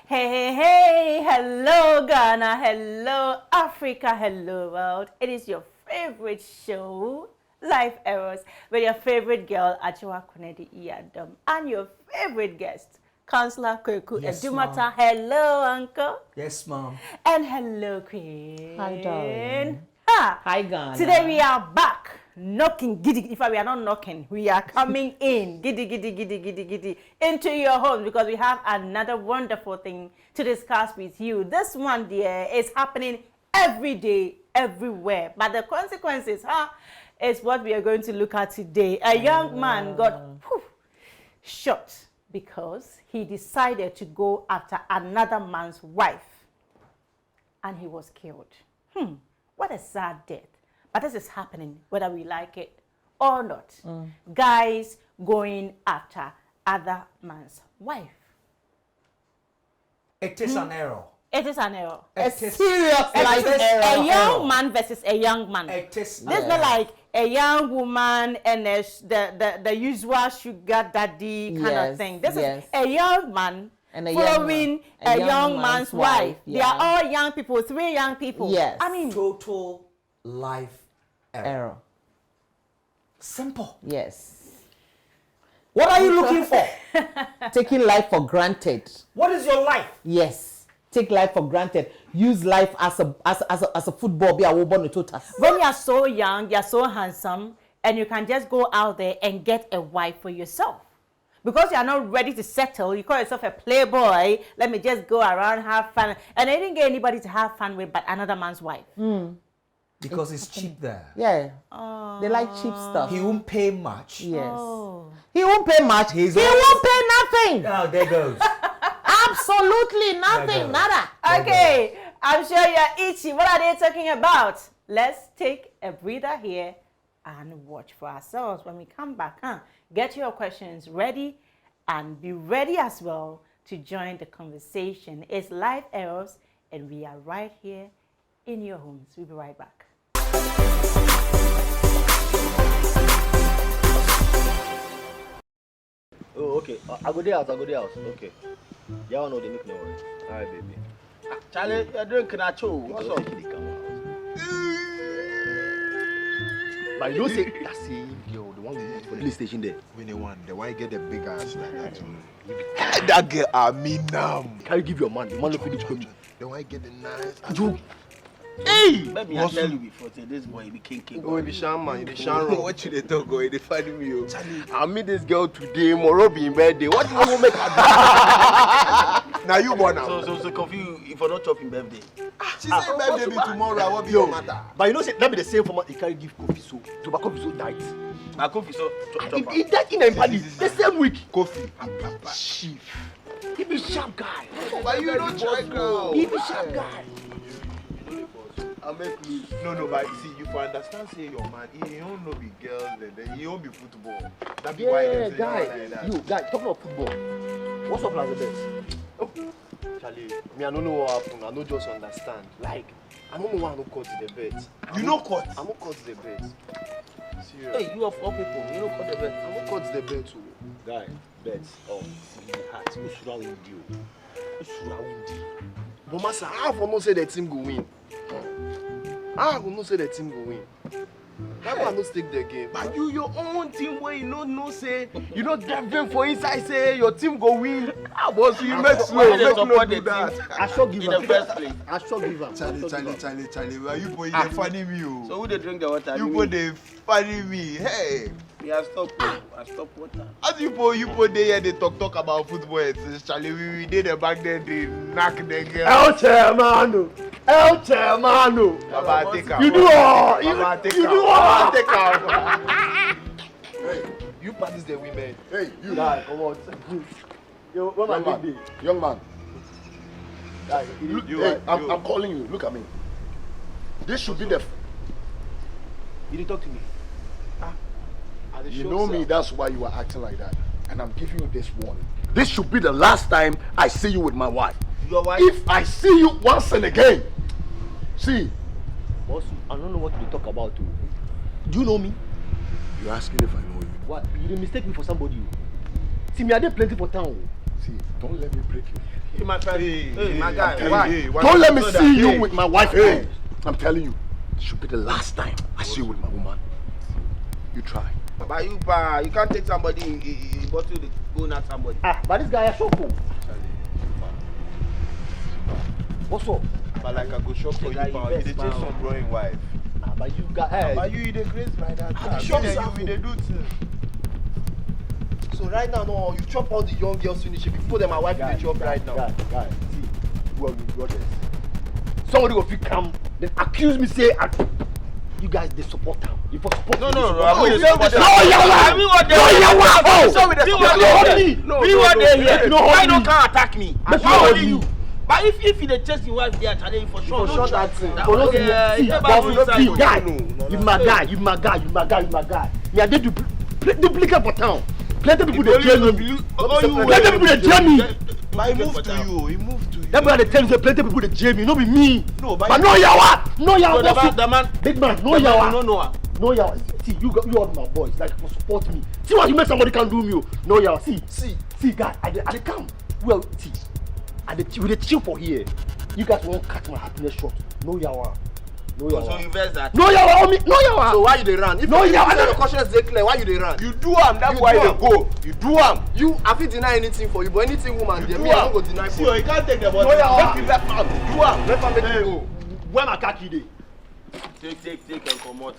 Hey, hello Ghana, hello Africa, hello world. It is your favorite show, Life Erros, with your favorite girl, Achiwa Kennedy Iyadom, and your favorite guest, Counselor Kweku Edumata. Hello, Uncle. Yes, Mom. And hello, Queen. Hi, darling. Hi, Ghana. Today we are back. Knocking, giddy. In fact, we are not knocking. We are coming in, giddy, into your home because we have another wonderful thing to discuss with you. This one, dear, is happening every day, everywhere. But the consequences, is what we are going to look at today. A young man got shot because he decided to go after another man's wife, and he was killed. What a sad death. But this is happening, whether we like it or not. Guys going after other man's wife. It is an error. It is an error. A serious life error. A young man versus a young man. It is This is not like a young woman and the usual sugar daddy kind of thing. This is a young man and following a young man's wife. They are all young people, 3 young people. Yes. I mean, total life error. Simple. Yes. What are you looking for? Taking life for granted. What is your life? Yes. Take life for granted. Use life as a football. Be a woman total. when you are so young, you are so handsome, and you can just go out there and get a wife for yourself. Because you are not ready to settle, you call yourself a playboy, let me just go around, have fun. And I didn't get anybody to have fun with but another man's wife. Because it's cheap there. Yeah. They like cheap stuff. He won't pay much. Yes. Oh. He won't pay much. He won't pay nothing. Oh, there goes. Absolutely nothing. Nada. Okay, I'm sure you're itchy. What are they talking about? Let's take a breather here and watch for ourselves when we come back. Get your questions ready and be ready as well to join the conversation. It's Life Erros, and we are right here in your homes. We'll be right back. Oh, okay. I go there house. Okay. Y'all know they make no worries. All right, baby. Charlie, you're drinking a show. What's up? But you don't say that's yo, the one we moved for the police station there. When they want, the why get the big ass like that. That girl, I mean now. Can you give your man? The man no fit to me. The why get the nice. You. Hey! Let me tell you before, say this boy be king. Oh, you be shan man, you be shan. What you they talk? Go, they find me. Oh. I meet this girl today, tomorrow be in birthday. What do you want to make her do? Now you born now. So confused if you're not chopping birthday. She said birthday be tomorrow. I want be your matter. But you know, say that be the same format. You can't give coffee so. To back coffee so died. My coffee so chop. He died in a party the same week. Coffee. Chief. He be sharp guy. Why you don't try girl? He be sharp guy. I make me. No, but see, you for understand, say your man, he don't know be girls, then he don't be football. That be why they say guy. like that. You guy, talking about football. What's up, like the best? Oh, Charlie, me I don't know what happened. I don't just understand. Like, I don't know why I don't cut the bet. You know cut? I don't cut the bet. Serious. Hey, you have 4 people. You don't cut the bet. I don't cut the bet too. Guy, bets. Oh, see the heart. Who's surrounding you? Who's surrounding you? But master, how will not say the team go win? How will not say the team go win? How will I not stake the game? But you your own team where you don't know say you don't drive for inside say your team go win. How was you make slow? Make no do that. I shall give him. I shall give him. Charlie, why you boy they funny me? So who they drink the water? You boy they funny me. Hey. Me I stop water. As you boy there they talk about football. Charlie, we did the back then they knock the girl. El Chairmano. Baba take out. You do all. Baba take you out. do all. Baba take out. Hey, you parties the women. Hey, you. Guy, come on. Yo, what am I doing? Young man. Guy, I'm calling you. Look at me. This should be the. You didn't talk to me. You know me, that's why you are acting like that. And I'm giving you this warning. This should be the last time I see you with my wife. Your wife? If I see you once and again, see. Boss, I don't know what you talk about. Do you know me? You're asking if I know you. What? You didn't mistake me for somebody. See me, I did plenty for town. See, don't let me break you. Hey, my friend. Hey, my guy. Hey, Why? hey, don't let me see you with my wife. Hey, I'm telling you, it should be the last time I see you with my woman. You try. But you can't take somebody in bottle to go at somebody. But this guy is so cool. What's up? But like I go shop for you, but you dey chase some growing wife. But you got hey. But you dey crazy like that. I shop you you dey do things. So right now, no, you chop all the young girls finish. Before them, my wife they chop right now. Guy, see, well, you brothers. Somebody will feel come, then accuse me say, you guys they support him. You for support. No. We what they here. Why don't can attack me? Why only you? But if you dey chase your wife, they are challenging for sure. For sure that thing. See, guy, you my guy. Me I dey duplicate for town. Plenty people they join me. Plenty people they join me. But he moved to you. He moved to you. That's why they tell you say plenty people they join me. No be me. No, but no yawa. No yawa. The man. Big man. No yawa. No. See, you all my boys like for support me. See what you make somebody can do me. No yawa. See, guy. I dey come. Well, see. We dey chill for here. You guys won't cut my happiness short. No yawa. So you vex that. No yawa on me. No yawa. So why you dey run? If no yawa. Your conscience dey clear. Why you dey run? You do am. That's why you dey go. You do am. You I fit deny anything for you, but anything woman dey me I no go deny for you. See, you can't take the body. No yawa. Make you left am. Do am. Let am make you go. Where my khaki dey? Take and comot.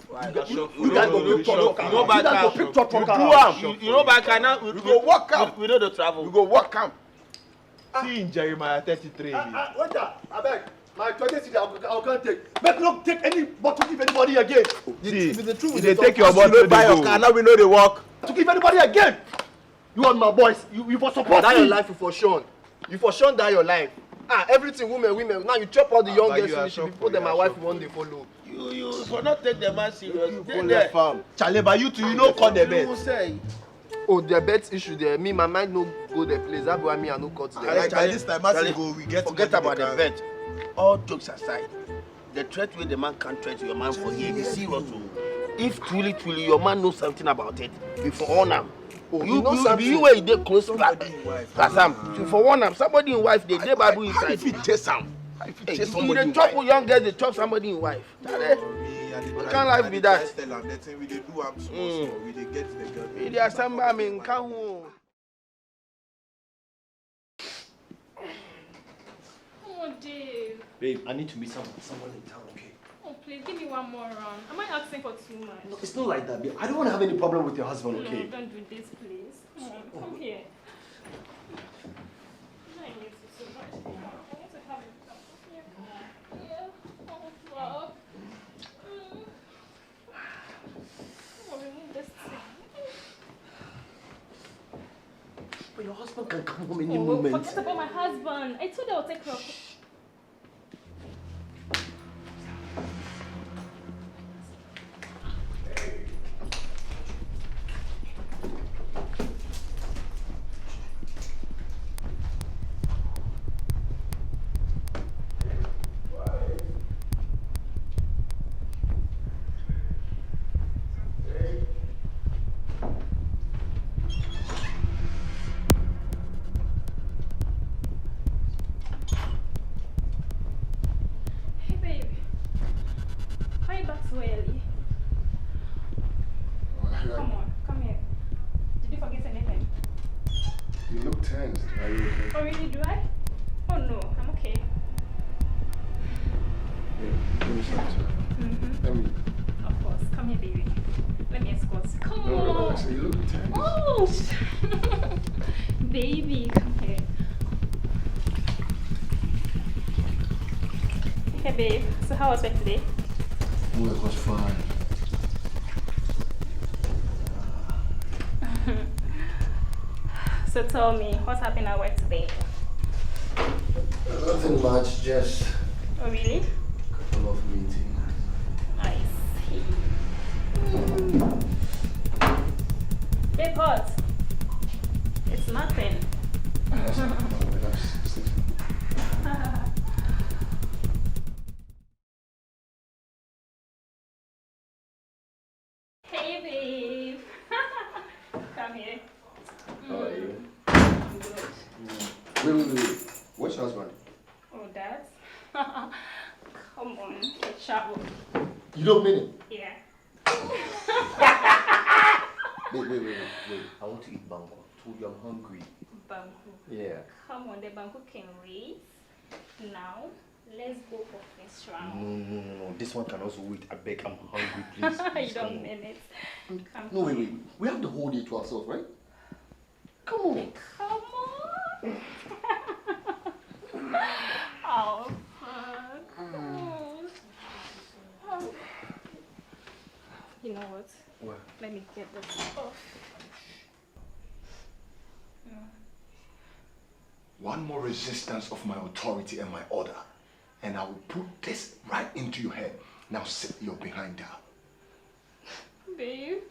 You guys go pick truck. You know back am. You do am. You know back am now. We go walk am. We know the travel. We go walk am. See in Jeremiah 33. Wait there, abeg. My 20 cedi I can't take. Make no take any bottle give anybody again. See, the truth you dey take your bottle to buy your car. Now we know they work. To give anybody again. You and my boys, you for support me. That your life you for Sean. You for Sean that your life. Everything women. Now you chop all the young girls finish. Before them my wife one day follow. You for not take the man serious. You for the farm. Chale, but you two, you know cut the bet. Oh, the bet issue there. Me, my mind no go the place. That's why me I no cut the bet. Like this time, as go, we get forget about the bet. All jokes aside, the threat where the man can't threat your man for here is serious. If truly your man knows something about it, you for honor. Oh, you where they close Plasam. For one somebody in wife, they Bible inside. If it chase some. If they chop young girls, they chop somebody in wife. Can't life be that? We dey do am small. We dey get the girl. We dey assemble am in Kahu. Oh, Dave. Babe, I need to meet someone in town, okay? Oh, please give me one more round. Am I asking for too much? No, it's not like that, babe. I don't want to have any problem with your husband, okay? No, don't do this, please. Come here. I need you so much. I want to have it. Yeah. Oh, love. Remove this thing. But your husband can come home any Oh, moment. forget about my husband. I told you I'll take care of it. Baby, come here. Hey, babe. So how was work today? Work was fine. So tell me, what's happening at work today? Nothing much, just Oh, really? a couple of meetings. I see. Babe, what? It's nothing. Hey, babe. Come here. How are you? Wait. Where's your husband? Oh, Dad. Come on, travel. You don't mean it? Yeah. Wait. I want to eat banku. I told you I'm hungry. Banku. Yeah. Come on, the banku can wait. Now, let's go for first round. No. This one can also wait. I beg, I'm hungry, please. You don't mean it. Come No, wait. We have the whole day to ourselves, right? Come on. Come on. Oh, fuck. Oh. You know what? What? Let me get this off. One more resistance of my authority and my order, and I will put this right into your head. Now sit your behind down. Babe.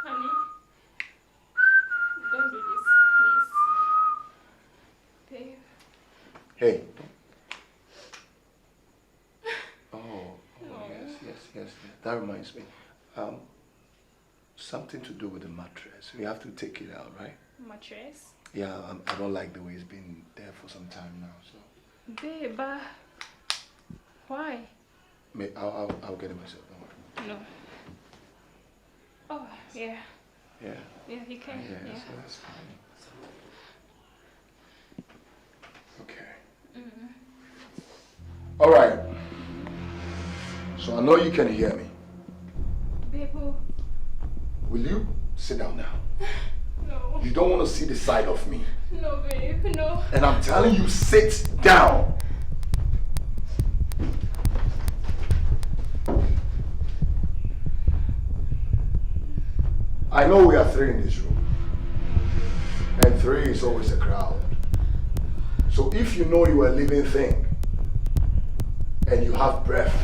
Honey, don't do this, please. Babe. Hey. Yes. That reminds me. Something to do with the mattress. We have to take it out, right? Mattress? Yeah, I don't like the way it's been there for some time now. So. Babe, why? I'll get it myself. Don't worry. No. Oh, yeah. Yeah. Yeah, you can. Yeah, Yeah. so that's fine. Okay. All right. So I know you can hear me. Babe, Will you sit down now? no. You don't want to see the side of me. No, babe, no. And I'm telling you, sit down. I know we are 3 in this room. And 3 is always a crowd. So if you know you are a living thing and you have breath,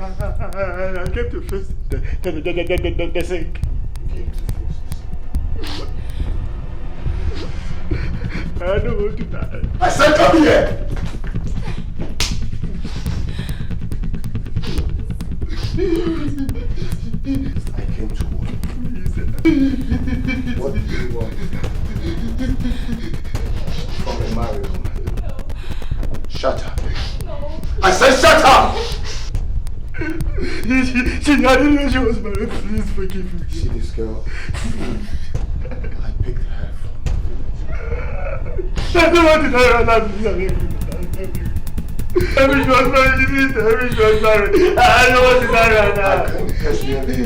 I came to face the sink. I don't want to die. I said come here! I came to work. What do you want? From a married woman. No. Shut up. No. I said shut up! She I didn't know she was married. Please forgive me. See this girl? I picked her from. I don't want to die right now. Please, I beg you. I wish she was married. I wish she was married. I don't want to die right now. I couldn't personally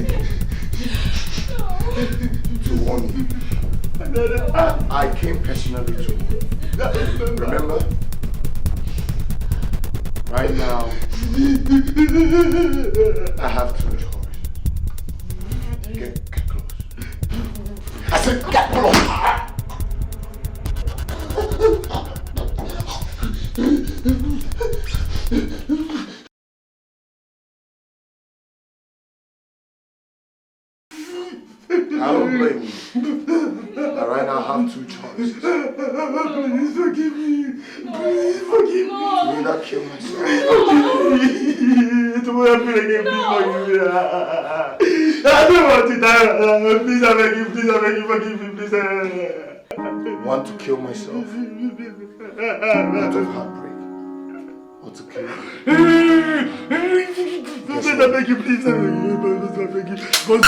to warn you. I came personally to warn you. Remember? Right now, I have 2 choices. Get close. I said get close. I don't blame you. But right now I have 2 choices. Please forgive me. Please forgive me. To either kill myself. It will happen again. Please forgive me. I don't want to die. Please, I beg you. Please, I beg you. Forgive me. Please. Want to kill myself? Out of heartbreak? Or to kill you? Please, I beg you. Please, I beg you. Please, I beg you.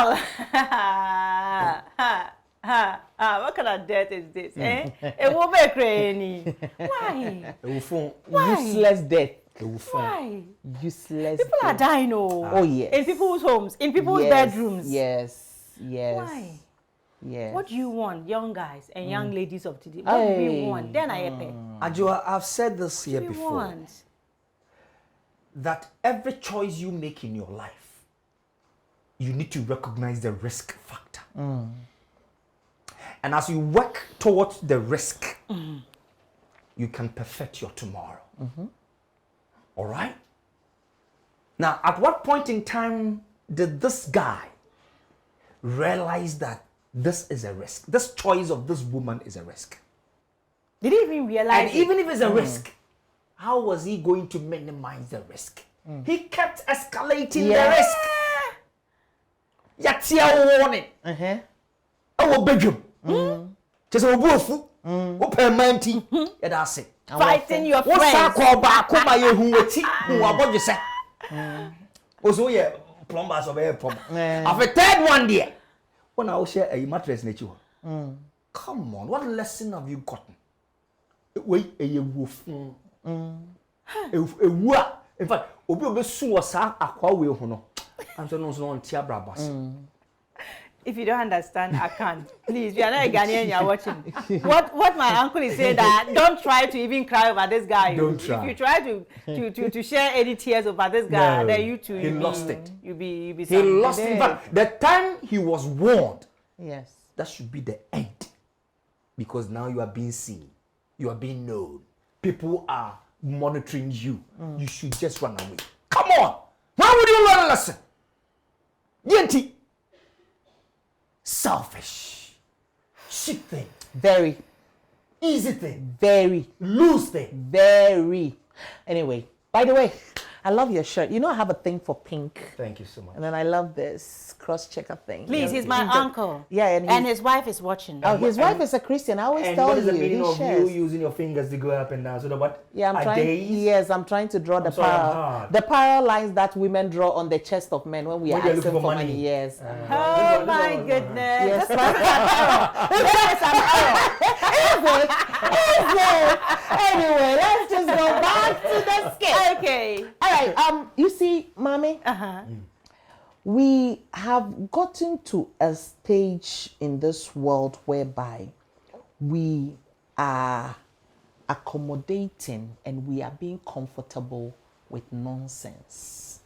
Well, what kind of death is this? It will be crazy. Why? Useless death. Why? Useless People are death. dying. Oh yes. In people's homes, in people's bedrooms. Yes. Why? Yes. What do you want, young guys and young ladies of today? What do we want? Then I pay. Ajua, I've said this here What do we before. want? That every choice you make in your life, you need to recognize the risk factor. And as you work towards the risk, you can perfect your tomorrow. All right? Now, at what point in time did this guy realize that this is a risk? This choice of this woman is a risk. Did he even realize? And even if it's a risk, how was he going to minimize the risk? He kept escalating the risk. Yatia warning. Oh, bedroom. Just a wolf. Open mighty. That's it. Fighting your What's that friends. called back? Come by you who about you say. Also, yeah, plumbers of air plumber. After third one, dear. When I will share a mattress nature. Come on, what lesson have you gotten? Wait, a wolf. A what? In fact, Obi soon was aqua will hono. I'm so no on Tia Brabas. If you don't understand, I can't. Please, you are not a Ghanaian, you are watching. What my uncle is saying that don't try to even cry over this guy. Don't try. If you try to share any tears over this guy, No, then you too. he lost it. You'll be He lost it. In fact, the time he was warned, Yes. that should be the end. Because now you are being seen. You are being known. People are monitoring you. You should just run away. Come on. Why would you learn a lesson? Yenti. Selfish. Shit thing. Very. Easy thing. Very. Loose thing. Very. Anyway, by the way, I love your shirt. You know I have a thing for pink. Thank you so much. And then I love this cross-checker thing. Please, he's my uncle. Yeah, and his wife is watching. Oh, his wife is a Christian. I always And tell what is you. the meaning he of shares. you using your fingers to go up and down? So that what? Yeah, I'm a trying. days? Yes, I'm trying to draw the sorry, I'm parallel. hard. The parallel lines that women draw on the chest of men when we are When they're asking looking for for money. money. Yes. Oh my goodness. Yes. This one is an error. Anyway, let's just go back to the skit. Okay. All right. You see, mommy, we have gotten to a stage in this world whereby we are accommodating and we are being comfortable with nonsense.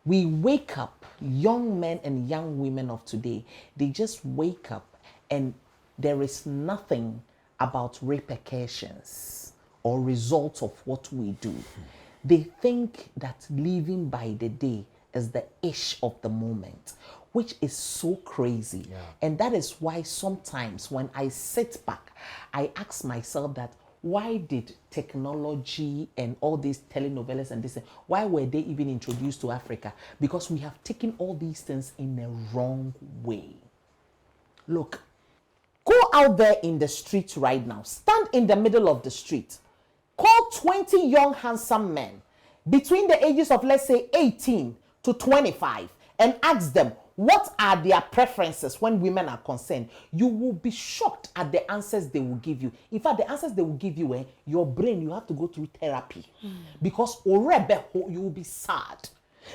We wake up, young men and young women of today, they just wake up and there is nothing about repercussions or results of what we do. They think that living by the day is the ish of the moment, which is so crazy. And that is why sometimes when I sit back, I ask myself that why did technology and all these telenovelas and this, why were they even introduced to Africa? Because we have taken all these things in a wrong way. Look, go out there in the street right now. Stand in the middle of the street. Call 20 young, handsome men between the ages of, let's say, 18 to 25 and ask them what are their preferences when women are concerned. You will be shocked at the answers they will give you. In fact, the answers they will give you, your brain, you have to go through therapy because you will be sad.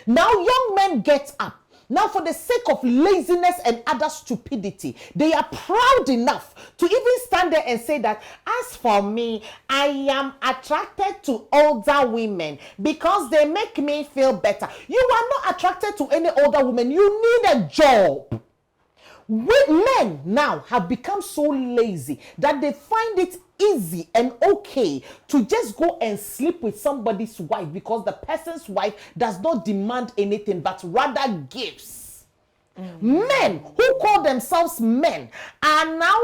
Now, young men get up. Now, for the sake of laziness and other stupidity, they are proud enough to even stand there and say that, as for me, I am attracted to older women because they make me feel better. You are not attracted to any older woman. You need a job. Men now have become so lazy that they find it easy and okay to just go and sleep with somebody's wife because the person's wife does not demand anything but rather gives. Men who call themselves men are now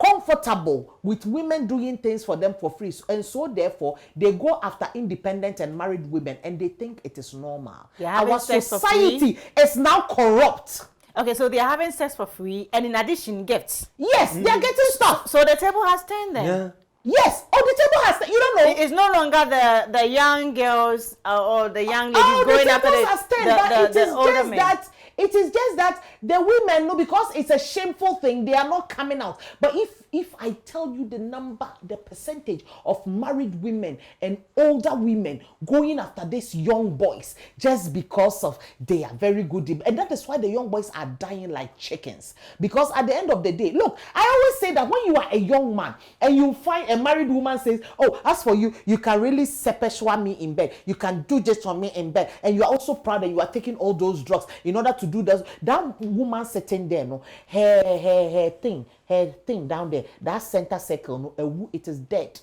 comfortable with women doing things for them for free, and so therefore they go after independent and married women and they think it is normal. Our society is now corrupt. Okay, so they are having sex for free, and in addition, gifts. Yes, they are getting stuff. So the table has turned then. Yeah. Yes. Oh, the table has turned. You don't know. It's no longer the young girls or the young ladies going after the tables has turned, but it is older just men. that It is just that the women know, because it's a shameful thing, they are not coming out. But if I tell you the percentage of married women and older women going after these young boys just because of they are very good, and that is why the young boys are dying like chickens. Because at the end of the day, look, I always say that when you are a young man and you find a married woman says, oh, as for you, you can really sepeshwa me in bed, you can do just for me in bed, and you are also proud that you are taking all those drugs in order to do that woman sitting there, no, her thing down there, that center circle, no, it is dead.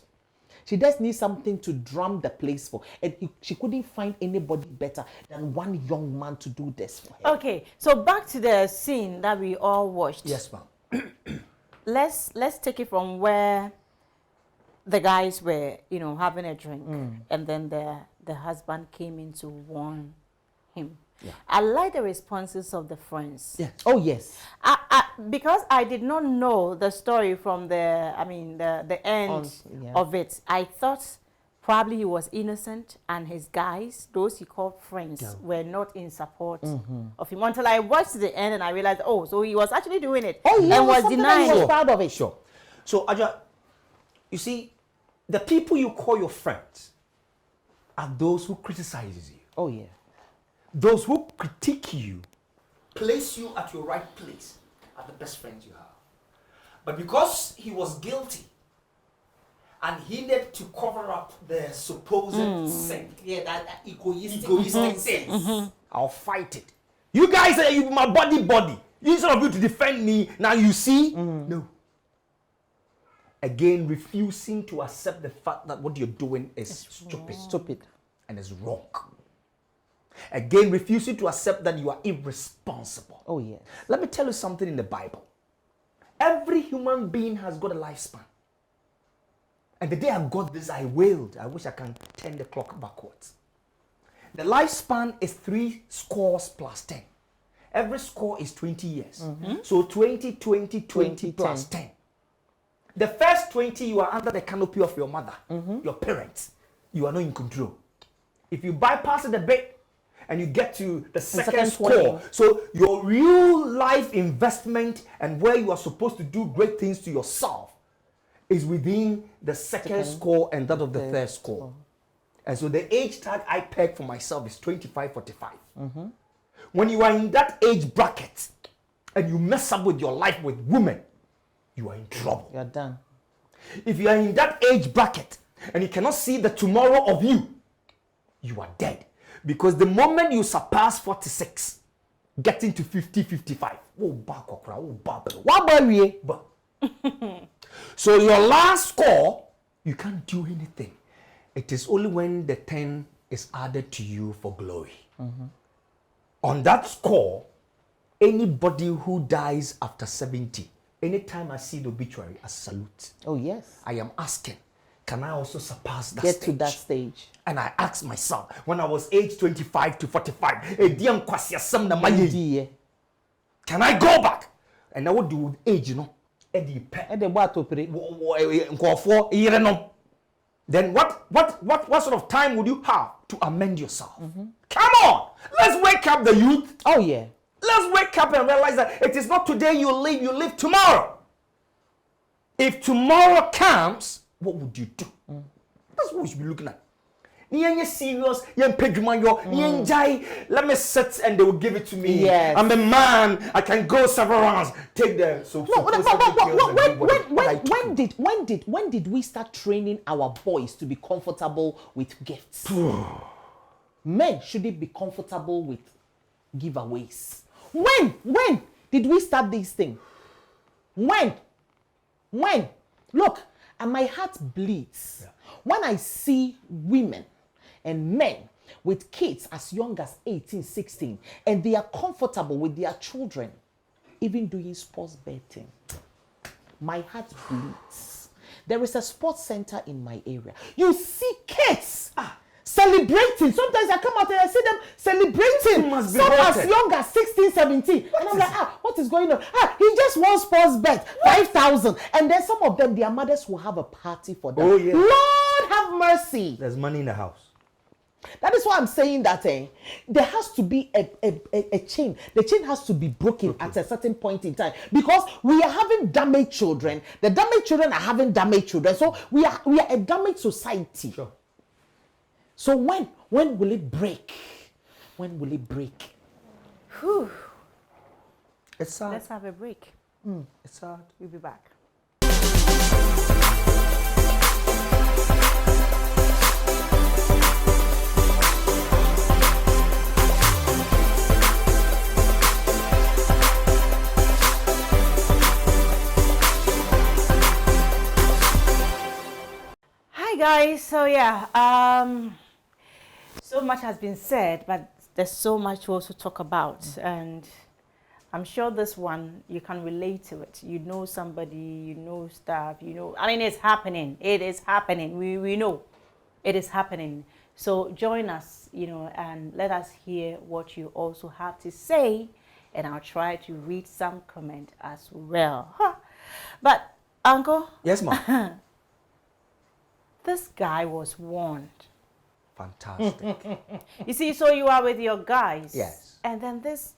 She just needs something to drum the place for, and she couldn't find anybody better than one young man to do this for her. Okay, so back to the scene that we all watched. Yes, ma'am. Let's take it from where the guys were, having a drink, and then the husband came in to warn him. Yeah. I like the responses of the friends. Yes. Oh yes. Because I did not know the story from the end of it. I thought probably he was innocent and his guys, those he called friends, were not in support of him, until I watched the end and I realized, oh, so he was actually doing it. Oh yeah, and was denying. He was proud of it. Sure. So Aja, you see, the people you call your friends are those who criticizes you. Oh yeah. Those who critique you, place you at your right place, are the best friends you have. But because he was guilty and he needed to cover up the supposed sin, that egoistic sin, I'll fight it. You guys say you my body. Instead of you to defend me, now you see? No. Again, refusing to accept the fact that what you're doing is stupid and is wrong. Again, refusing to accept that you are irresponsible. Oh, yes. Let me tell you something in the Bible. Every human being has got a lifespan. And the day I got this, I wailed. I wish I can turn the clock backwards. The lifespan is 3 scores plus 10. Every score is 20 years. So 20 plus 10. The first 20, you are under the canopy of your mother, your parents. You are not in control. If you bypass it a bit, and you get to the second score. So your real life investment and where you are supposed to do great things to yourself is within the second score and that of the third score. And so the age tag I peg for myself is 25, 45. When you are in that age bracket and you mess up with your life with women, you are in trouble. You are done. If you are in that age bracket and you cannot see the tomorrow of you, you are dead. Because the moment you surpass 46, getting to 50, 55, so your last score, you can't do anything. It is only when the 10 is added to you for glory. On that score, anybody who dies after 70, anytime I see the obituary, I salute. Oh yes. I am asking, can I also surpass that Get stage? to that stage. And I asked myself, when I was age 25 to 45, can I go back? And I would do with age, Then what sort of time would you have to amend yourself? Come on, let's wake up the youth. Oh yeah. Let's wake up and realize that it is not today you live tomorrow. If tomorrow comes, what would you do? That's what we should be looking at. Serious, let me sit and they will give it to me. Yes. I'm a man, I can go several rounds. Take the when did we start training our boys to be comfortable with gifts? Men shouldn't be comfortable with giveaways. When did we start this thing? When? Look, and my heart bleeds when I see women and men with kids as young as 18, 16, and they are comfortable with their children, even doing sports betting. My heart bleeds. There is a sports center in my area. You see kids celebrating. Sometimes I come out and I see them celebrating. Some as young as 16, 17. And I'm like, what is going on? He just won sports bet, 5,000. And then some of them, their mothers will have a party for them. Oh, yeah. Lord have mercy. There's money in the house. That is why I'm saying that there has to be a chain. The chain has to be broken at a certain point in time, because we are having damaged children. The damaged children are having damaged children. So we are a damaged society. Sure. So when will it break? When will it break? Whew. It's sad. Let's have a break. It's sad. We'll be back. Hi guys, so yeah, so much has been said, but there's so much to also talk about, and I'm sure this one you can relate to it. You know somebody, you know stuff, you know. I mean, it's happening. It is happening. We know it is happening. So join us, you know, and let us hear what you also have to say, and I'll try to read some comment as well. Huh. But Uncle, Yes, ma'am. this guy was warned. Fantastic. You see, so you are with your guys. Yes. And then this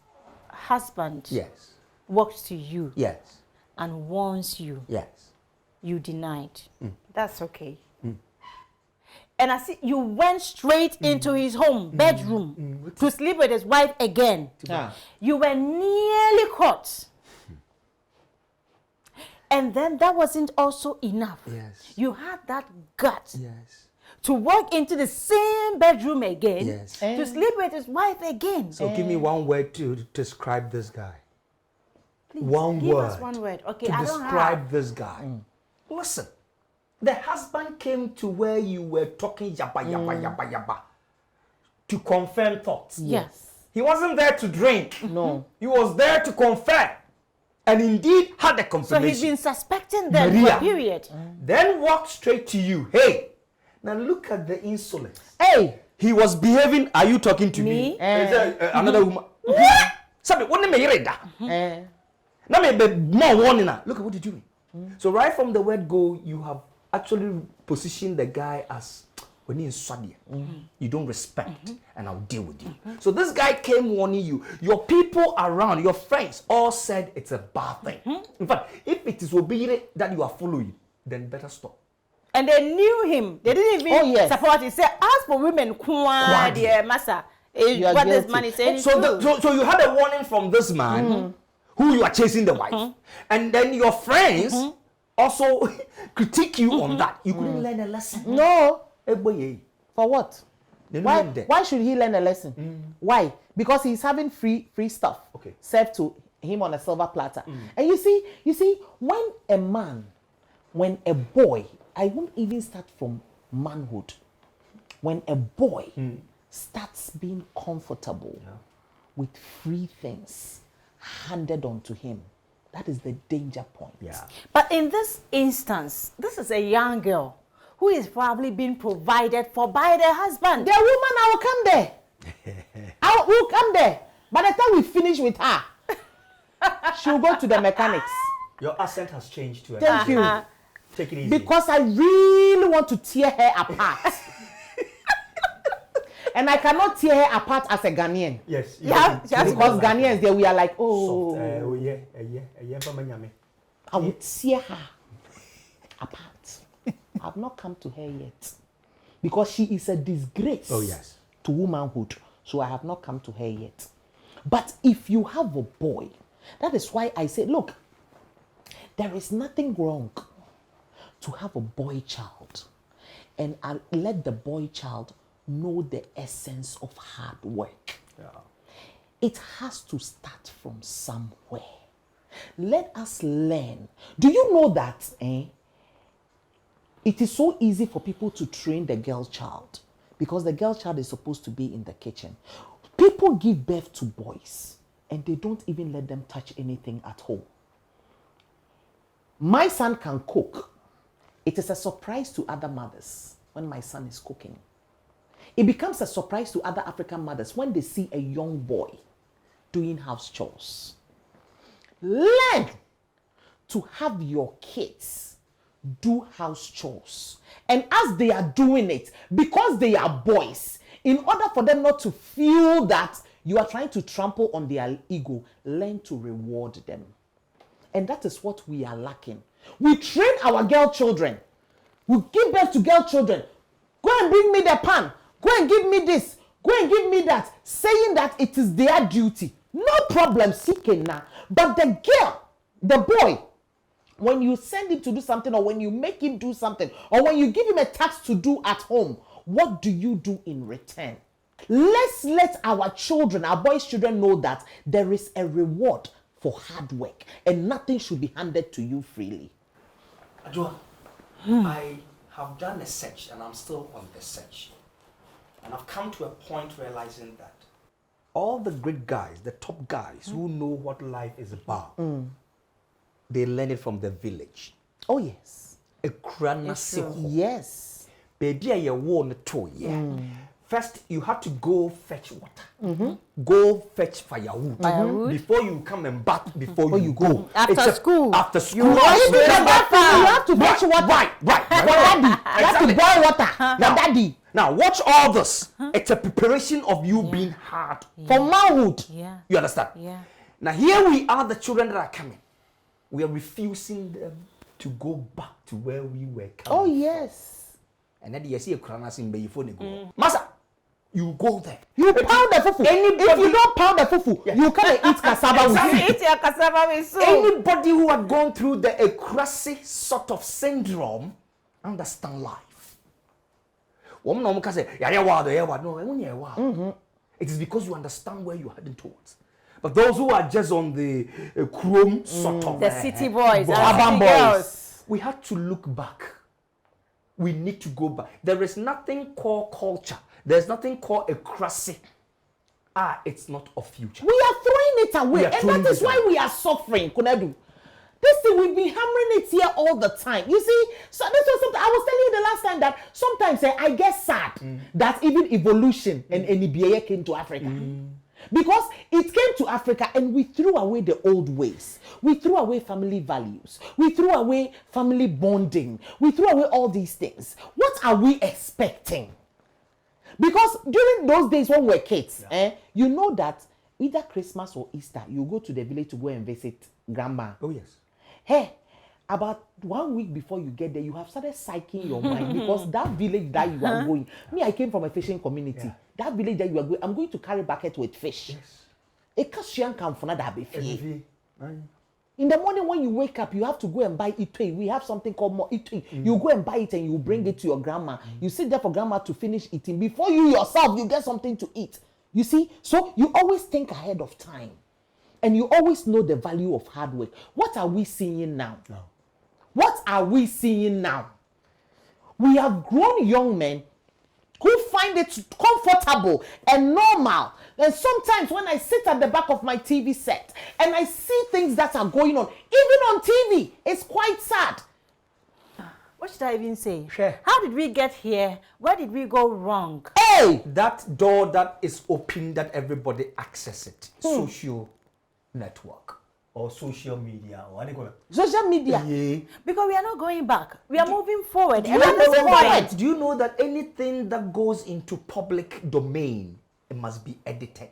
husband Yes. walks to you Yes. and warns you. Yes. You denied. That's okay. And I see you went straight into his home, bedroom, to sleep with his wife again. Yeah. You were nearly caught. And then that wasn't also enough. Yes. You had that gut Yes. to walk into the same bedroom again, Yes. to sleep with his wife again. So give me one word to describe this guy. Please, One give word. us one word. Okay, To I don't describe have. this guy. Listen, the husband came to where you were talking yabba to confirm thoughts. Yes. He wasn't there to drink. No. He was there to confirm. And indeed had a So confirmation. he's been suspecting them for Maria. a period. Then walked straight to you. Hey, now look at the insolence. Hey. He was behaving. Are you talking to me? Me? Is there, another woman? What? Somebody, what name is that? Now maybe more warning. Look at what you're doing. So right from the word go, you have actually positioned the guy as when you're in you don't respect, and I'll deal with you. So this guy came warning you. Your people around, your friends, all said it's a bad thing. In fact, if it is obedient that you are following, then better stop. And they knew him. They didn't even Oh, yes. support him. Say, as for women, dear master, You are what this guilty. man is saying is So, true. so you had a warning from this man who you are chasing the wife, and then your friends also critique you on that. You couldn't learn a lesson. No. Eboye. For what? They Why? learned that. Why should he learn a lesson? Why? Because he's having free stuff Okay. served to him on a silver platter. And you see, when a man, when a boy, I won't even start from manhood. When a boy starts being comfortable with free things handed on to him, that is the danger point. Yeah. But in this instance, this is a young girl who is probably being provided for by the husband. The woman, I will come there. I will come there. By the time we finish with her, she'll go to the mechanics. Your accent has changed to a Thank you. Take it easy. Because I really want to tear her apart. And I cannot tear her apart as a Ghanaian. Yes. Yeah, Because Ghanaians, there we are like, oh, Soft. I will tear her apart. I've not come to her yet. Because she is a disgrace Oh, yes. to womanhood. So I have not come to her yet. But if you have a boy, that is why I say, look, there is nothing wrong to have a boy child. And I'll let the boy child know the essence of hard work. It has to start from somewhere. Let us learn. Do you know that it is so easy for people to train the girl child because the girl child is supposed to be in the kitchen. People give birth to boys and they don't even let them touch anything at home. My son can cook. It is a surprise to other mothers when my son is cooking. It becomes a surprise to other African mothers when they see a young boy doing house chores. Learn to have your kids do house chores. And as they are doing it, because they are boys, In order for them not to feel that you are trying to trample on their ego, learn to reward them. And that is what we are lacking. We train our girl children. We give birth to girl children. Go and bring me the pan. Go and give me this. Go and give me that. Saying that it is their duty. No problem, seeking now. But the girl, the boy, when you send him to do something, or when you make him do something, or when you give him a task to do at home, what do you do in return? Let's let our children, our boys' children, know that there is a reward for hard work and nothing should be handed to you freely. Adjoa, I have done a search and I'm still on the search. And I've come to a point realizing that all the great guys, the top guys who know what life is about, they learn it from the village. Oh, yes. Yes. Baby, I want to First, you have to go fetch water. Go fetch firewood. Before you come and bath, before you go. After school. After school. You have to fetch water. Right. For daddy. You have to boil water. For daddy. Now, watch all this. It's a preparation of you being hard. For manhood. Yeah. You understand? Yeah. Now, here we are, the children that are coming. We are refusing them to go back to where we were coming. Oh, yes. And then you see a crown in the phone. Master, you go there. You pound the fufu. If you don't pound the fufu, you can't eat cassava with You eat your cassava with soup. Anybody who had gone through the Ekuonaba sort of syndrome understand life. It is because you understand where you're heading towards. But those who are just on the chrome sort of the city boys, urban boys, girls, we have to look back. We need to go back. There is nothing called culture. There's nothing called Ekuonaba. It's not a future. We are throwing it away, and that is why we are suffering, Kunedu. This thing, we've been hammering it here all the time. You see, so this was something I was telling you the last time, that sometimes I get sad that even evolution and NBA came to Africa. Because it came to Africa and we threw away the old ways. We threw away family values. We threw away family bonding. We threw away all these things. What are we expecting? Because during those days when we were kids, you know that either Christmas or Easter, you go to the village to go and visit grandma. Oh, yes. Hey, about 1 week before you get there, you have started psyching your mind, because that village that you are going, me, I came from a fishing community. Yeah. That village that you are going, I'm going to carry bucket with fish. Yes. In the morning when you wake up, you have to go and buy itui. We have something called more itui. You go and buy it and you bring it to your grandma. You sit there for grandma to finish eating. Before you yourself, you get something to eat. You see? So you always think ahead of time. And you always know the value of hard work. What are we seeing now? No. What are we seeing now? We have grown young men who find it comfortable and normal. And sometimes when I sit at the back of my TV set and I see things that are going on, even on TV, it's quite sad. What should I even say? Sure. How did we get here? Where did we go wrong? Hey! That door that is open, that everybody access it. Social network or social media or anything. Social media. Yeah. Because we are not going back. We are moving forward. Do you know that anything that goes into public domain, it must be edited?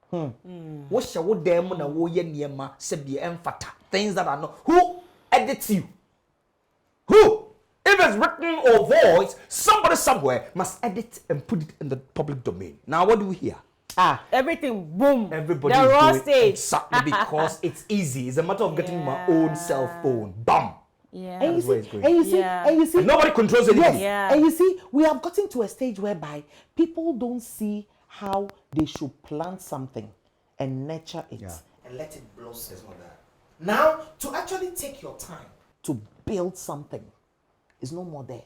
What shall them na wo ye niema se be emfata things that are not? Who edits you? Who? If it's written or voice, somebody somewhere must edit and put it in the public domain. Now what do we hear? Everything, boom. Everybody the is raw doing stage. exactly because it's easy. It's a matter of getting my own cell phone. Bam. Yeah. And That's where it's going. you see, And nobody controls anything. yes. Yeah. And you see, we have gotten to a stage whereby people don't see how they should plant something and nurture it and let it blossom. Now, to actually take your time to build something is no more there.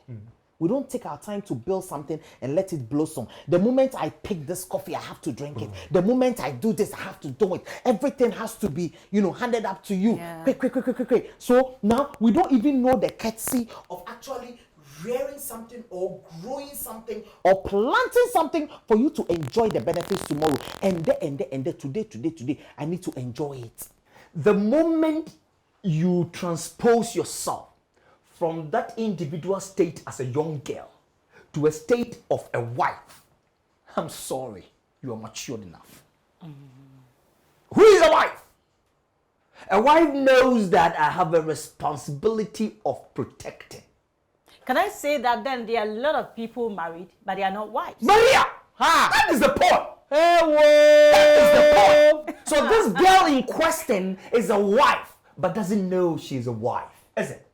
We don't take our time to build something and let it blossom. The moment I pick this coffee, I have to drink it. The moment I do this, I have to do it. Everything has to be, handed up to you. Yeah. Quick. So now we don't even know the courtesy of actually rearing something or growing something or planting something for you to enjoy the benefits tomorrow. And there, today, I need to enjoy it. The moment you transpose yourself from that individual state as a young girl to a state of a wife, I'm sorry. You are matured enough. Who is a wife? A wife knows that I have a responsibility of protecting. Can I say that then there are a lot of people married, but they are not wives? Maria! That is the point. That is the point. So this girl in question is a wife, but doesn't know she's a wife. Is it?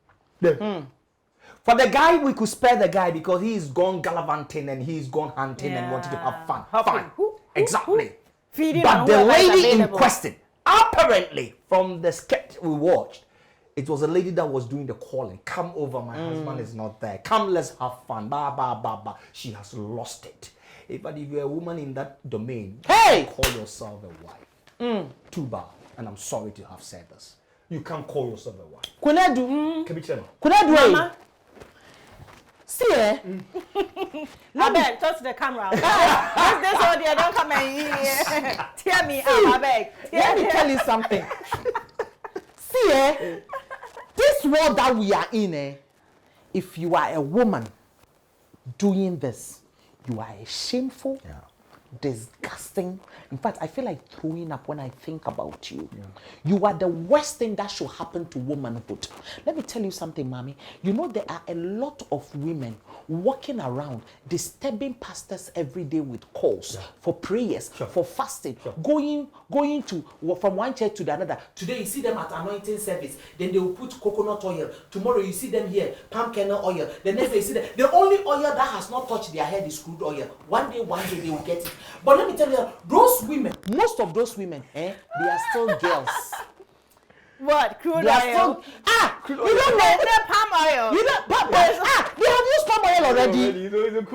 For the guy, we could spare the guy because he's gone gallivanting and he's gone hunting and wanted to have fun. Fine. Exactly. But the lady in question, apparently, from the sketch we watched, it was a lady that was doing the calling. Come over, my husband is not there. Come, let's have fun. Ba, ba, ba, ba. She has lost it. But if you're a woman in that domain, you call yourself a wife. Too bad. And I'm sorry to have said this. You can't call yourself a wife. Could I do? Mama? See, I beg, touch the camera. This audio, don't come and tear me out, I beg. Let me tell you something. See, this world that we are in, if you are a woman doing this, you are a shameful, disgusting. In fact, I feel like throwing up when I think about you. You are the worst thing that should happen to womanhood. Let me tell you something, mommy. You know, there are a lot of women walking around disturbing pastors every day with calls for prayers, for fasting, going to from one church to the another. Today you see them at anointing service, then they will put coconut oil. Tomorrow you see them here, palm kernel oil. The next day you see them. The only oil that has not touched their head is crude oil. One day they will get it. But let me tell you, those women, most of those women, they are still girls. What? Crude they oil? You don't know the palm oil. You don't, they have used palm oil already. It's only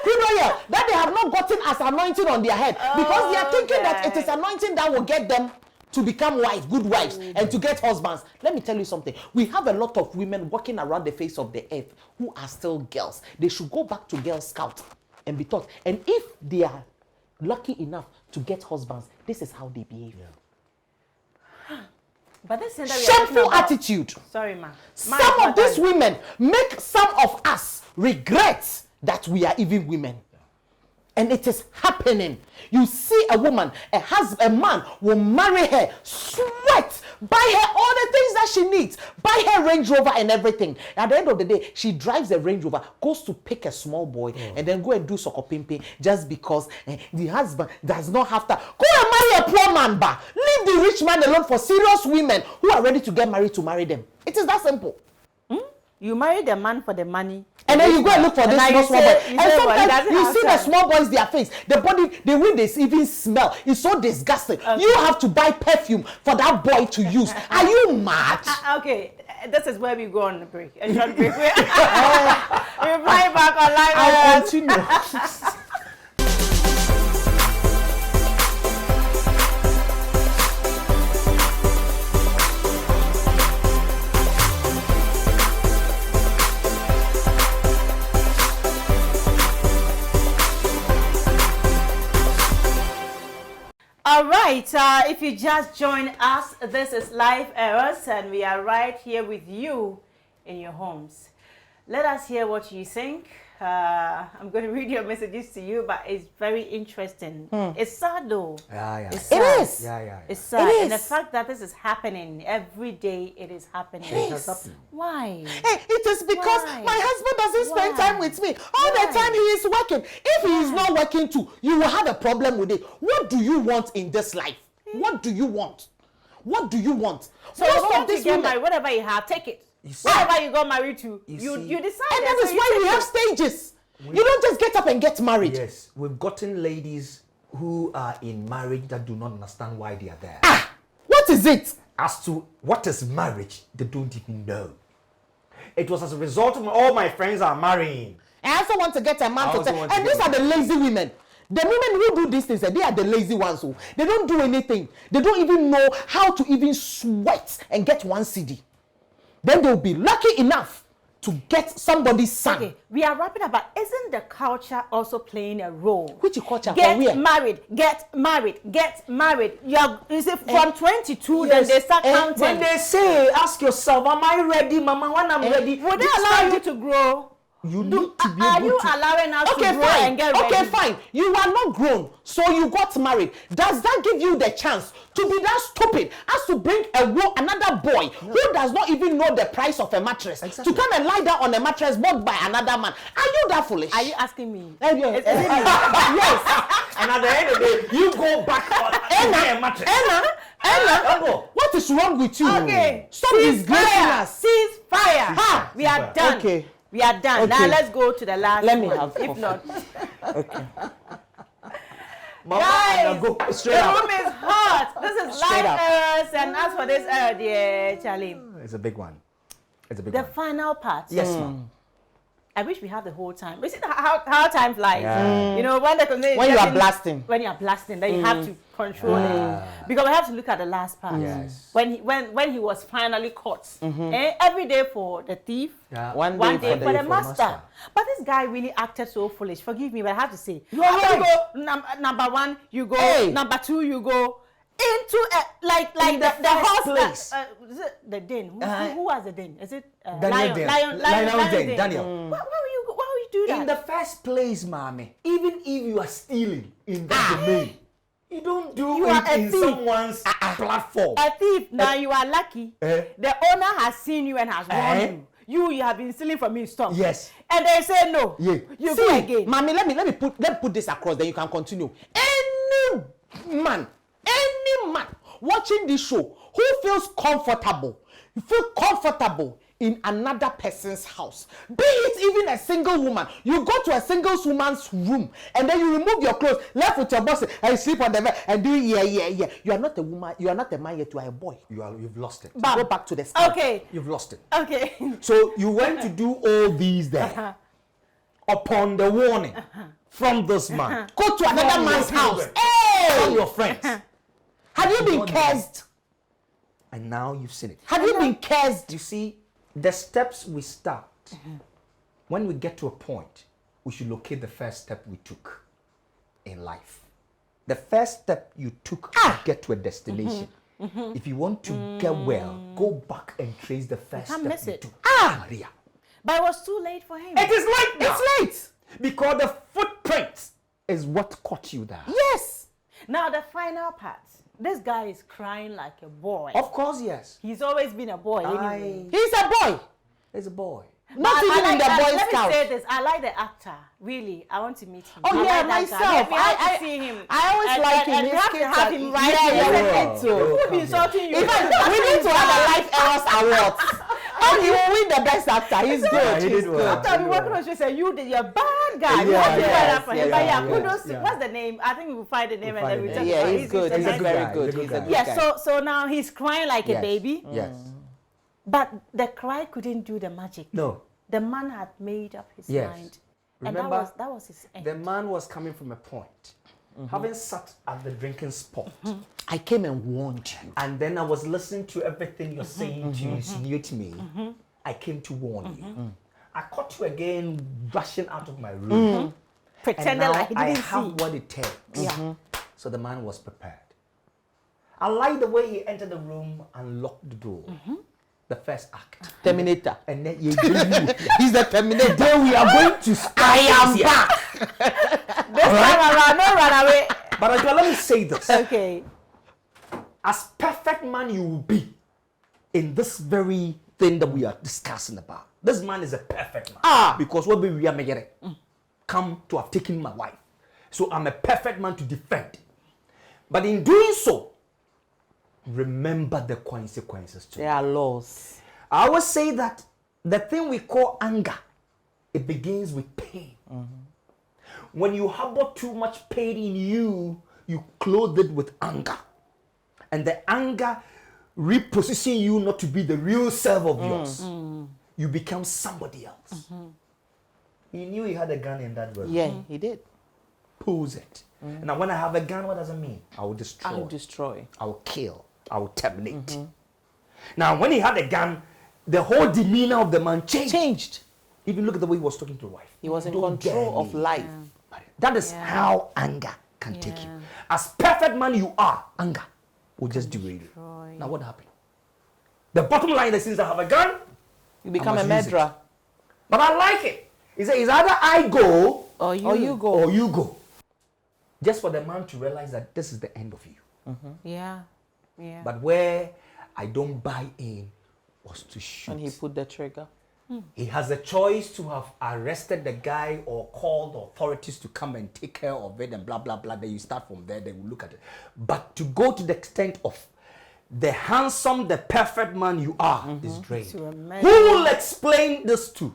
crude oil that they have not gotten as anointing on their head because they are thinking that it is anointing that will get them to become wives, good wives, and to get husbands. Let me tell you something. We have a lot of women walking around the face of the earth who are still girls. They should go back to Girl Scout and be taught. And if they are lucky enough to get husbands, this is how they behave. But this is shameful attitude. Sorry, ma. Some of these women make some of us regret that we are even women. And it is happening. You see a woman, a man will marry her, sweat, buy her all the things that she needs, buy her Range Rover and everything. At the end of the day, she drives a Range Rover, goes to pick a small boy, and then go and do soccer pimping just because the husband does not have to. Go and marry a poor man, ba. Leave the rich man alone for serious women who are ready to get married to marry them. It is that simple. You marry the man for the money. And then you go and look for this small boy. And sometimes you see the small boys, their face, the body, the way they even smell is so disgusting. You have to buy perfume for that boy to use. Are you mad? Okay, this is where we go on the break. A short break. We're flying back online. I'll continue. All right, if you just joined us, this is Live Erros, and we are right here with you in your homes. Let us hear what you think. I'm going to read your messages to you, but it's very interesting. It's sad though. It's sad. It is. It's sad. It is. And the fact that this is happening every day, it is happening. Yes. Why? Hey, it is because my husband doesn't spend time with me. All the time he is working. If he is not working too, you will have a problem with it. What do you want in this life? What do you want? What do you want? So most of this women, whatever you have, take it. Whatever you got married to, you decide. And that is why we have stages. You don't just get up and get married. Yes, we've gotten ladies who are in marriage that do not understand why they are there. What is it? As to what is marriage, they don't even know. It was as a result of all my friends are marrying. I also want to get a man to tell. And these are the lazy women. The women who do these things, they are the lazy ones. Who they don't do anything. They don't even know how to even sweat and get one CD. Then they'll be lucky enough to get somebody's son. Okay, we are wrapping up, but isn't the culture also playing a role? Which culture? Get married. You see, from 22, then they start counting. When they say, ask yourself, am I ready, Mama? When I'm ready. Would they allow you to grow? You need to be Are able you to. allowing us Okay, to grow fine. and get ready? Okay, fine. You are not grown, so you got married. Does that give you the chance to be that stupid as to bring another boy who does not even know the price of a mattress to come and lie down on a mattress bought by another man? Are you that foolish? Are you asking me? Yes. And at the end of the day, you go back on a mattress. Anna, what is wrong with you? Okay. Stop disgracing us. Cease fire. Ha! We are done. Okay. We are done. Now Okay. let's go to the last Let me one. have If coffee. not, Okay. Mama, guys, Anna, go the straight up. room is hot. This is Straight live up. Erros, and as for this dear Charlie, It's a big one. It's a big the one. final part. Yes, ma'am. I wish we had the whole time. You see how time flies. Yeah. You know, when you are blasting. When you are blasting, then you have to control it. Because we have to look at the last part. Yes. When he was finally caught. Every day for the thief, Yeah. One one day day for the master. But this guy really acted so foolish. Forgive me, but I have to say. You are After right. you go number one, you go. Hey. Number two, you go. Into like In the the first horse. place. Is it the den? Who has the den? Is it Daniel Den. Lionel Den. Daniel. Why would you do that? In the first place, mommy, even if you are stealing in that domain, you don't do You are it a in thief. someone's platform. A thief. Now you are lucky. The owner has seen you and has warned you. You have been stealing from me. Stop. Yes. And they say no. Yeah. You See, go again. Mommy, let me put this across, then you can continue. Any man watching this show who feels comfortable, in another person's house, be it even a single woman, you go to a single woman's room and then you remove your clothes, left with your boss and sleep on the bed and do yeah. You are not a woman, you are not a man yet, you are a boy. You've lost it. Bam. Go back to the start. Okay. You've lost it. Okay. So you went to do all these there upon the warning from this man. Go to another From man's your house. children, Hey! from your friends. Have you been God cursed? And now you've seen it. Have you been cursed? You see, the steps we start, when we get to a point, we should locate the first step we took in life. The first step you took to get to a destination. If you want to get well, go back and trace the first can't step miss you it. took. Maria. But it was too late for him. It is late now. It's late. Because the footprint is what caught you there. Yes. Now the final part. This guy is crying like a boy. Of course, yes. He's always been a boy anyway. He's a boy. He's a boy. Not I even in the Boy let Scout. me say this. I like the actor. Really, I want to meet him. Oh I yeah, like that guy. myself. We have to see him. I always And- like and him. we His have to kids have are- him right yeah, here. yeah. Who will be insulting you? In fact, we need to have a Life Erros Award. And he will win the best actor. He's good. he He's did well. good. After we working on, she said, you're a bad guy. We Yeah, have to do yes, that for him. But yeah, yes, kudos. yeah. What's the name? I think we will find the name and find then we the talk name. about Yeah, it. he's good. a He's nice very guy. good. He's a He's good a guy. good Yeah, guy. so now he's crying like a Yes. baby. Yes. But the cry couldn't do the magic. No. The man had made up his Yes. mind. And Remember, that was his end. the man was coming from a point. Having sat at the drinking spot. I came and warned you. And then I was listening to everything you're saying to insinuate me. I came to warn you. I caught you again rushing out of my room. And Pretended now like he I didn't have see. what it takes. Yeah. So the man was prepared. I like the way he entered the room and locked the door. The first act. Terminator. And then you, He's the Terminator. then we are going to start. I am here. back. This time around, no run away. But Angela, let me say this. Okay. As perfect man you will be in this very thing that we are discussing about. This man is a perfect man. Because what we are making come to have taken my wife. So I'm a perfect man to defend. But in doing so, remember the consequences too. There are laws. I always say that the thing we call anger, it begins with pain. When you harbor too much pain in you, you clothe it with anger. And the anger repositions you not to be the real self of yours. You become somebody else. He knew he had a gun in that room. Yeah, he did. Pose it. Now when I have a gun, what does it mean? I will destroy. I'll destroy. I will kill. I will terminate. Now, when he had a gun, the whole demeanor of the man changed. Even look at the way he was talking to his wife. He was in Don't control dare of me. life. That is how anger can take you. As perfect man you are, anger will just derail you. Now, what happened? The bottom line is, since I have a gun, You become I a must use it. murderer. But I like it. He said, it's either I go Or you go. or you go. Just for the man to realize that this is the end of you. Yeah. Yeah. But where I don't buy in was to shoot. And he put the trigger. He has a choice to have arrested the guy or called authorities to come and take care of it and blah, blah, blah. Then you start from there, they will look at it. But to go to the extent of the handsome, the perfect man you are is drained. Who will explain this to?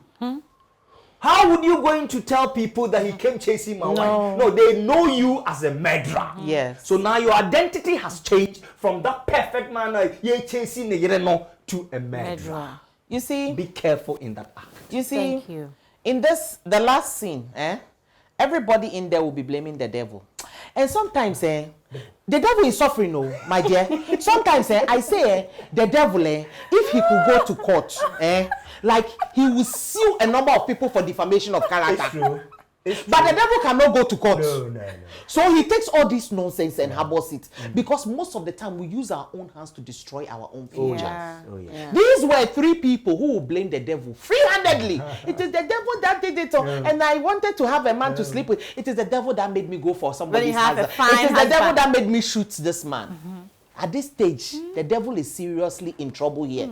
How would you going to tell people that he came chasing my wife? No, they know you as a murderer. Yes. So now your identity has changed from that perfect man chasing to a murderer. You see, be careful in that act. You see, Thank you. In the last scene, everybody in there will be blaming the devil. And sometimes, the devil is suffering, my dear. Sometimes, I say, the devil, if he could go to court, like he will sue a number of people for defamation of character. It's true. But the devil cannot go to court. No. So he takes all this nonsense and harbors it. Because most of the time we use our own hands to destroy our own future. Yeah. These were 3 people who will blame the devil free-handedly. It is the devil that did it. And I wanted to have a man to sleep with. It is the devil that made me go for somebody's husband. It is the devil that made me shoot this man. At this stage, the devil is seriously in trouble here.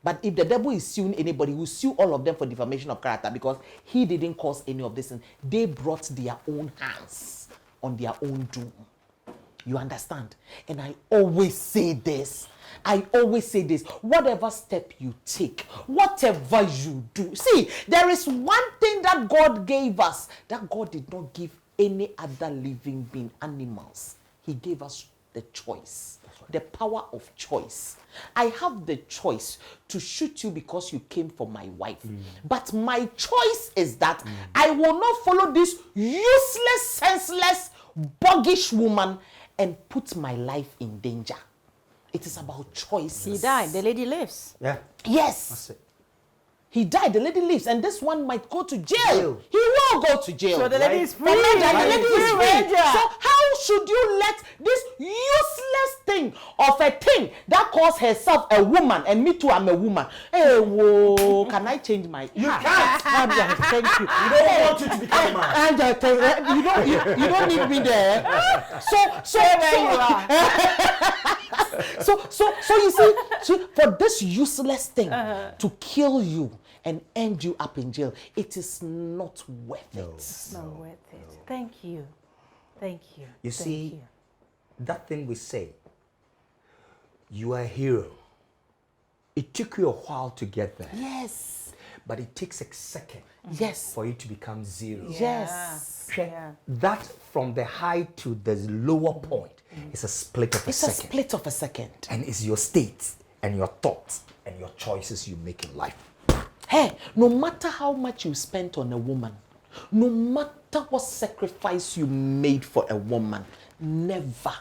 But if the devil is suing anybody, he will sue all of them for defamation of character because he didn't cause any of this. And they brought their own hands on their own doom. You understand? And I always say this. Whatever step you take, whatever you do. See, there is one thing that God gave us that God did not give any other living being, animals. He gave us the choice. The power of choice. I have the choice to shoot you because you came for my wife. But my choice is that I will not follow this useless, senseless, buggish woman and put my life in danger. It is about choices. He died. The lady lives. Yeah. Yes. That's it. He died, the lady lives, and this one might go to jail. He will go to jail. So the lady is free. The lady is free. Ranger. So how should you let this useless thing of a thing that calls herself a woman, and me too, I'm a woman. Hey, whoa, can I change my... You can't. Thank you. We don't want you to become a man. You don't need me there. So you see, for this useless thing to kill you and end you up in jail, it is not worth it. It's not worth it. Thank you. You see, that thing we say, you are a hero. It took you a while to get there. Yes. But it takes a second Yes. for you to become zero. Yes. That from the high to the lower point is a split of a It's a second. split of a second. And it's your state and your thoughts and your choices you make in life. Hey, no matter how much you spent on a woman, no matter what sacrifice you made for a woman, never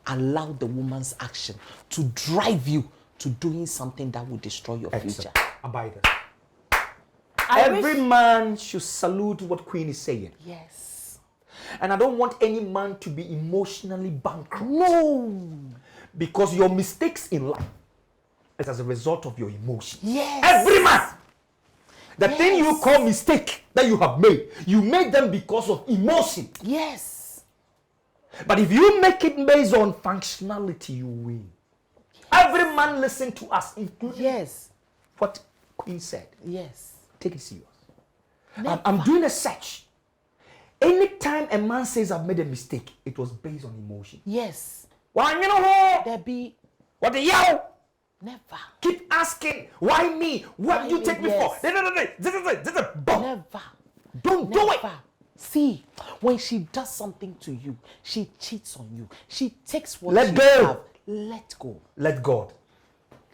allow the woman's action to drive you to doing something that will destroy your future. I buy this. Every man should salute what Queen is saying. Yes. And I don't want any man to be emotionally bankrupt. No. Because your mistakes in life is as a result of your emotions. Yes. Every man. The thing you call mistake that you have made, you made them because of emotion. Yes. But if you make it based on functionality, you win. Yes. Every man listen to us, including what Queen said. Yes. Take it serious. I'm doing a search. Anytime a man says I've made a mistake, it was based on emotion. Yes. Why you know There be what the yell? never. Keep asking, why me? What did you take me for? Never. Don't do it. See, when she does something to you, she cheats on you. She takes what Let you go. have. Let go. Let God.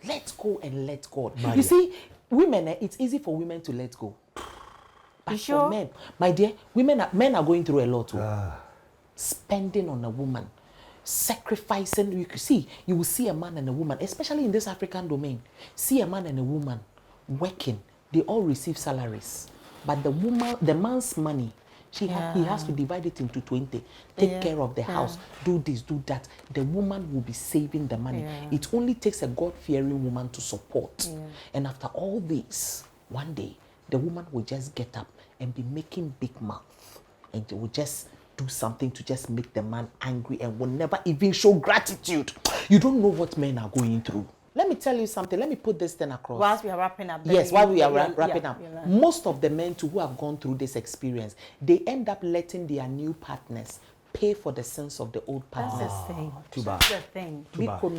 Let go and let God. My You dear. see, women, it's easy for women to let go. But You for sure? men, my dear, men are going through a lot too. Spending on a woman, sacrificing. You will see a man and a woman, especially in this African domain. See a man and a woman working. They all receive salaries, but the man's money, he has to divide it into 20. Take care of the house, do this, do that. The woman will be saving the money. It only takes a God-fearing woman to support. And after all this, one day, the woman will just get up and be making big mouth, and they will just do something to just make the man angry and will never even show gratitude. You don't know what men are going through. Let me tell you something. Let me put this thing across. Whilst we are wrapping up. Yes, while we are wrapping up. Most of the men too who have gone through this experience, they end up letting their new partners pay for the sins of the old partners. That's the thing. Too bad. That's the thing.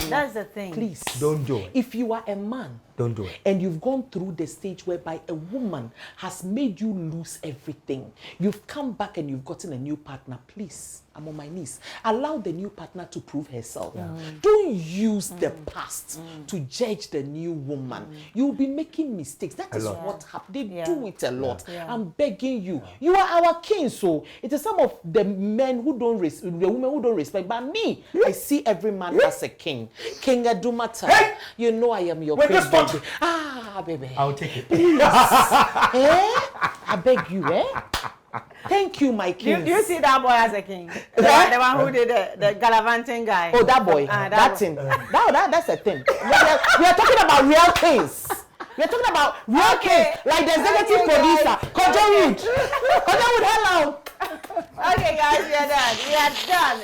That's the thing. Please. Don't do it. If you are a man, Don't do it. and you've gone through the stage whereby a woman has made you lose everything, you've come back and you've gotten a new partner, please, I'm on my knees. Allow the new partner to prove herself. Don't use the past to judge the new woman. You'll be making mistakes. That is what happens. They do it a lot. I'm begging you. You are our king, so it is some of the men who don't the women who don't respect. But me, I see every man as a king. King Adumata. Hey! You know I am your Wait, queen, just stop. baby. Ah, baby. I'll take it. I beg you, Thank you, my king. Do you see that boy as a king? The one who did the gallivanting guy. Oh, that boy. That thing. That's a thing. We are talking about real things. We are talking about real things. Like the executive producer, Kojo Wood. Kojo Wood, hello. Okay, guys, we are done.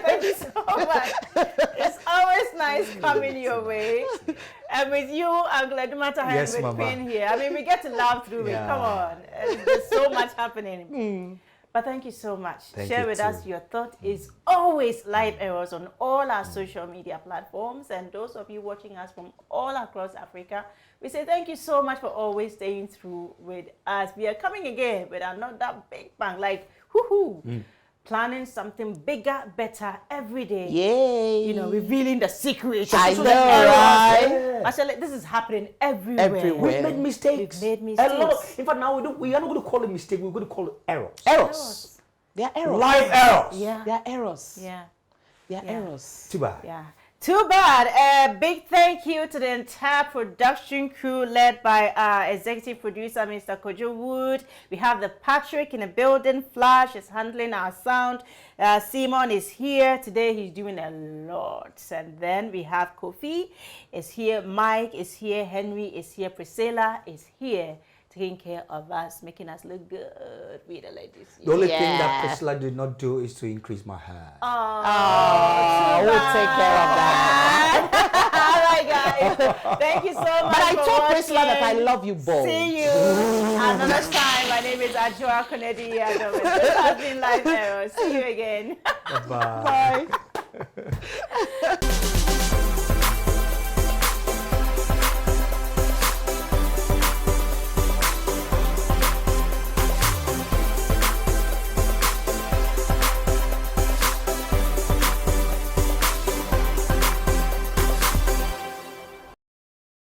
Thank you so much. It's always nice coming your way. And with you, Uncle Edumata, Yes, with Mama. Queen here. I mean, we get to laugh through it. Come on. There's so much happening. But thank you so much. Share with us your thought. It's always live Erros on all our social media platforms. And those of you watching us from all across Africa, we say thank you so much for always staying through with us. We are coming again with another big bang, like, woohoo. Planning something bigger, better every day. Yay. You know, revealing the secrets. I So know, the errors. right? Actually, this is happening everywhere. Everywhere. We've made mistakes. We've made A lot mistakes. in fact, now we are not going to call it mistake. We're going to call it errors. Errors. They are errors. Live errors. Yeah. They are errors. Yeah. They are Yeah. errors. Too bad. Yeah. Too bad. A big thank you to the entire production crew led by our executive producer, Mr. Kojo Wood. We have the Patrick in the building. Flash is handling our sound. Simon is here. Today he's doing a lot. And then we have Kofi is here. Mike is here. Henry is here. Priscilla is here. Taking care of us, making us look good with the ladies. The only thing that Priscilla did not do is to increase my hair. Oh, we'll take care of that. All right, guys. Thank you so much. But I for told Priscilla that I watching. love you both. See you another time. My name is Ajua Konedi. This has been Live Errors. See you again. Bye. Bye.